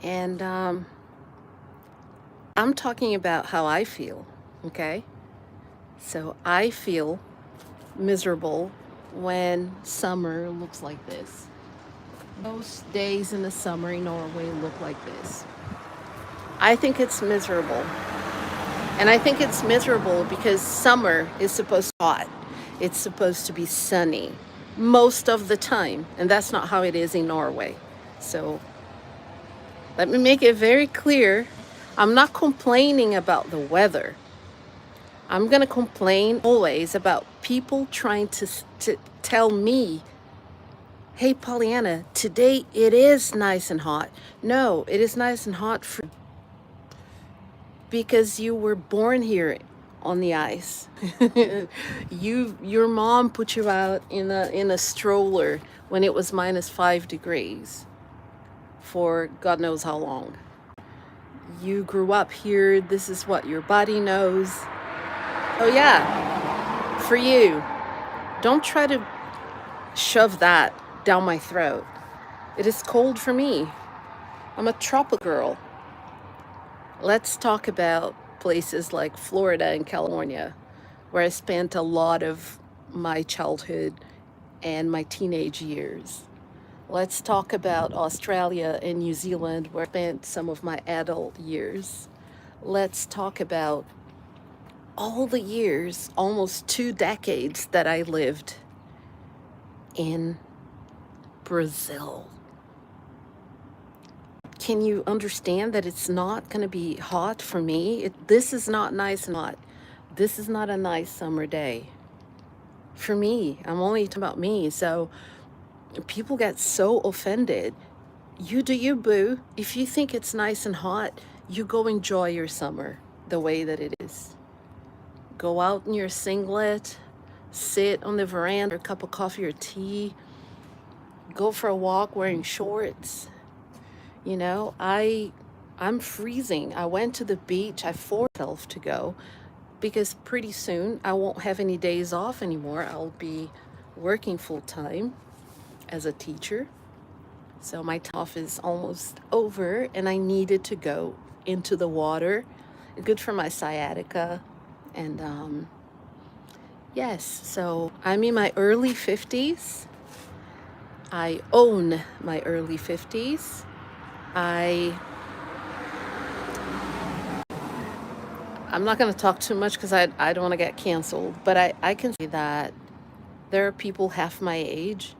And I'm talking about how I feel, okay? So I feel miserable when summer looks like this. Most days in the summer in Norway look like this. I think it's miserable. And I think it's miserable because summer is supposed to be hot. It's supposed to be sunny most of the time. And that's not how it is in Norway. So let me make it very clear. I'm not complaining about the weather. I'm going to complain always about people trying to tell me, hey, Pollyanna, today it is nice and hot. No, it is nice and hot because you were born here on the ice. Your mom put you out in a stroller when it was -5 degrees for God knows how long. You grew up here. This is what your body knows. Oh yeah, for you. Don't try to shove that down my throat. It is cold for me. I'm a tropical girl. Let's talk about places like Florida and California, where I spent a lot of my childhood and my teenage years. Let's talk about Australia and New Zealand, where I spent some of my adult years. Let's talk about all the years, almost 2 decades, that I lived in Brazil. Can you understand that it's not going to be hot for me? This is not nice and hot. This is not a nice summer day for me. I'm only talking about me. So people get so offended. You do you, boo. If you think it's nice and hot, you go enjoy your summer the way that it is. Go out in your singlet, sit on the veranda, a cup of coffee or tea, go for a walk wearing shorts. You know, I'm freezing. I went to the beach. I forced myself to go because pretty soon I won't have any days off anymore. I'll be working full time as a teacher. So my time off is almost over and I needed to go into the water. Good for my sciatica. And yes, so I'm in my early 50s. I own my early 50s. I'm not going to talk too much because I don't want to get canceled, but I can say that there are people half my age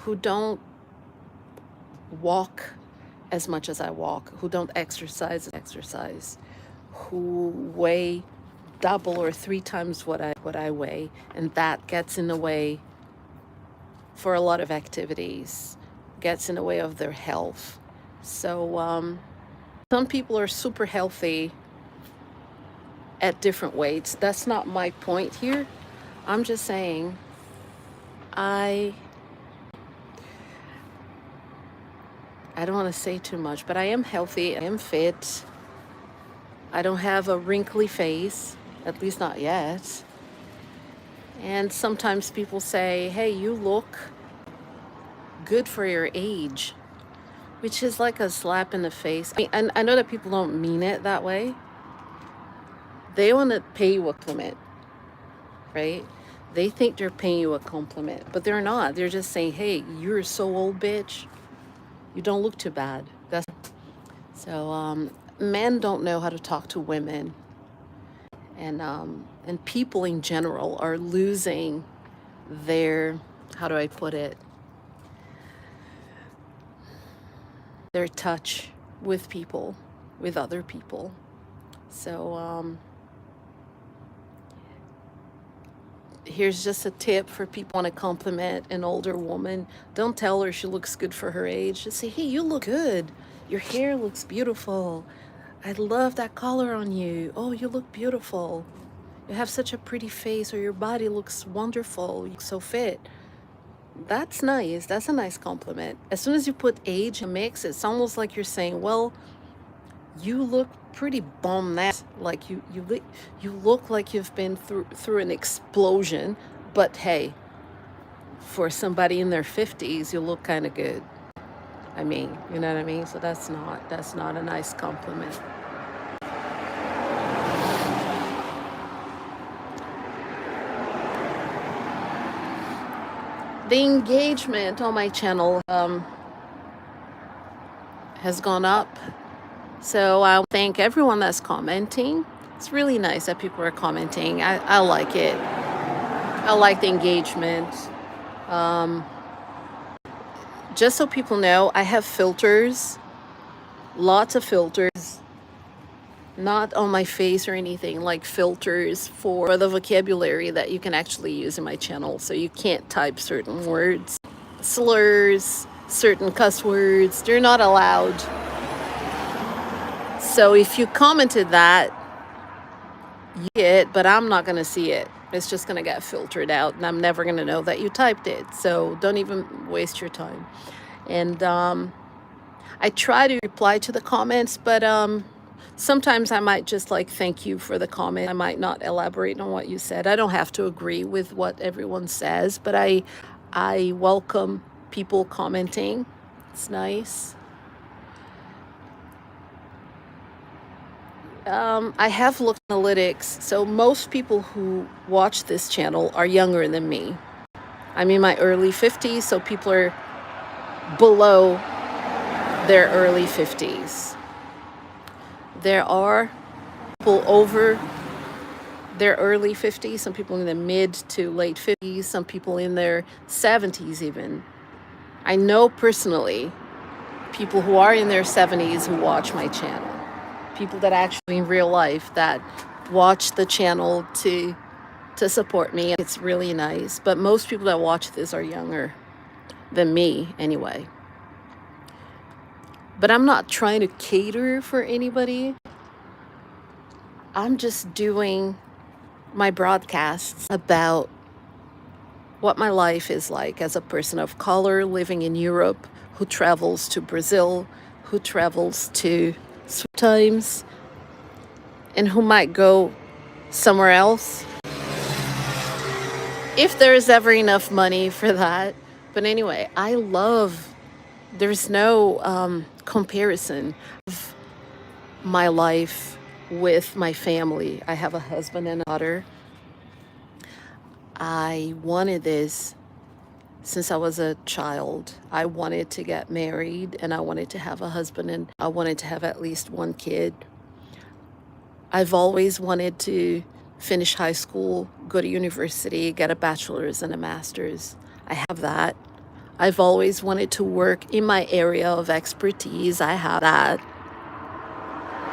who don't walk as much as I walk, who don't exercise, who weigh double or 3 times what I weigh, and that gets in the way for a lot of activities, gets in the way of their health. So some people are super healthy at different weights. That's not my point here. I'm just saying I don't want to say too much, but I am healthy, I am fit. I don't have a wrinkly face, at least not yet. And sometimes people say, "Hey, you look good for your age," which is like a slap in the face. I mean, and I know that people don't mean it that way. They want to pay you a compliment, right? They think they're paying you a compliment, but they're not. They're just saying, "Hey, you're so old, bitch. You don't look too bad." That's so. Men don't know how to talk to women, and people in general are losing their, how do I put it, their touch with people, with other people. So here's just a tip for people who want to compliment an older woman. Don't tell her she looks good for her age. Just say, "Hey, you look good. Your hair looks beautiful. I love that color on you. Oh, you look beautiful. You have such a pretty face, or your body looks wonderful. You look so fit." That's nice. That's a nice compliment. As soon as you put age in the mix, it's almost like you're saying, "Well, you look pretty bummed out. Like you look like you've been through an explosion, but hey, for somebody in their 50s, you look kind of good." I mean, you know what I mean? So that's not a nice compliment. The engagement on my channel has gone up. So I thank everyone that's commenting. It's really nice that people are commenting. I like it. I like the engagement. Just so people know, I have filters, lots of filters, not on my face or anything, like filters for the vocabulary that you can actually use in my channel. So you can't type certain words, slurs, certain cuss words, they're not allowed. So if you commented that, you get it, but I'm not going to see it. It's just going to get filtered out, and I'm never going to know that you typed it. So don't even waste your time. And I try to reply to the comments, but sometimes I might just like thank you for the comment. I might not elaborate on what you said. I don't have to agree with what everyone says, but I welcome people commenting. It's nice. I have looked at analytics, so most people who watch this channel are younger than me. I'm in my early 50s, so people are below their early 50s. There are people over their early 50s, some people in the mid to late 50s, some people in their 70s even. I know personally people who are in their 70s who watch my channel. People that actually in real life that watch the channel to support me. It's really nice. But most people that watch this are younger than me anyway. But I'm not trying to cater for anybody. I'm just doing my broadcasts about what my life is like as a person of color living in Europe who travels to Brazil, who travels to sometimes, and who might go somewhere else if there's ever enough money for that. But anyway, there's no comparison of my life with my family. I have a husband and a daughter. I wanted this since I was a child. I wanted to get married, and I wanted to have a husband, and I wanted to have at least one kid. I've always wanted to finish high school, go to university, get a bachelor's and a master's. I have that. I've always wanted to work in my area of expertise. I have that.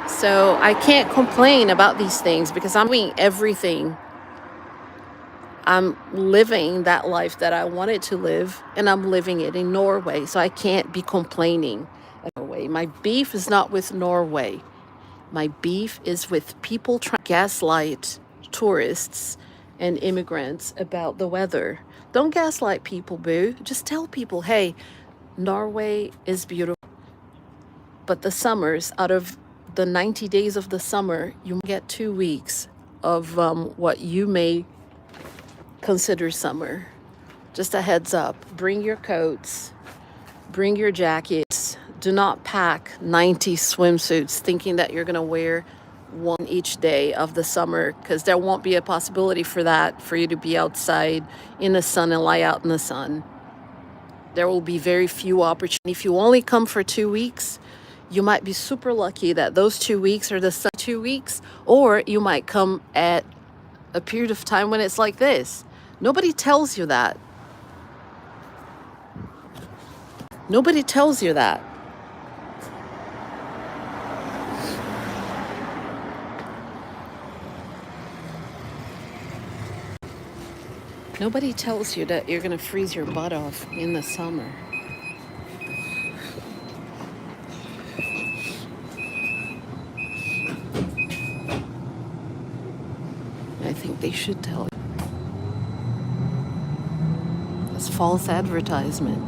So I can't complain about these things because I'm doing everything. I'm living that life that I wanted to live, and I'm living it in Norway. So I can't be complaining at Norway. My beef is not with Norway. My beef is with people trying to gaslight tourists and immigrants about the weather. Don't gaslight people, boo. Just tell people, hey, Norway is beautiful. But the summers, out of the 90 days of the summer, you get 2 weeks of what you may consider summer. Just a heads up. Bring your coats. Bring your jackets. Do not pack 90 swimsuits thinking that you're going to wear one each day of the summer, because there won't be a possibility for that, for you to be outside in the sun and lie out in the sun. There will be very few opportunities. If you only come for 2 weeks, you might be super lucky that those 2 weeks are the sun 2 weeks, or you might come at a period of time when it's like this. Nobody tells you that. Nobody tells you that. Nobody tells you that you're going to freeze your butt off in the summer. I think they should tell you. It's false advertisement.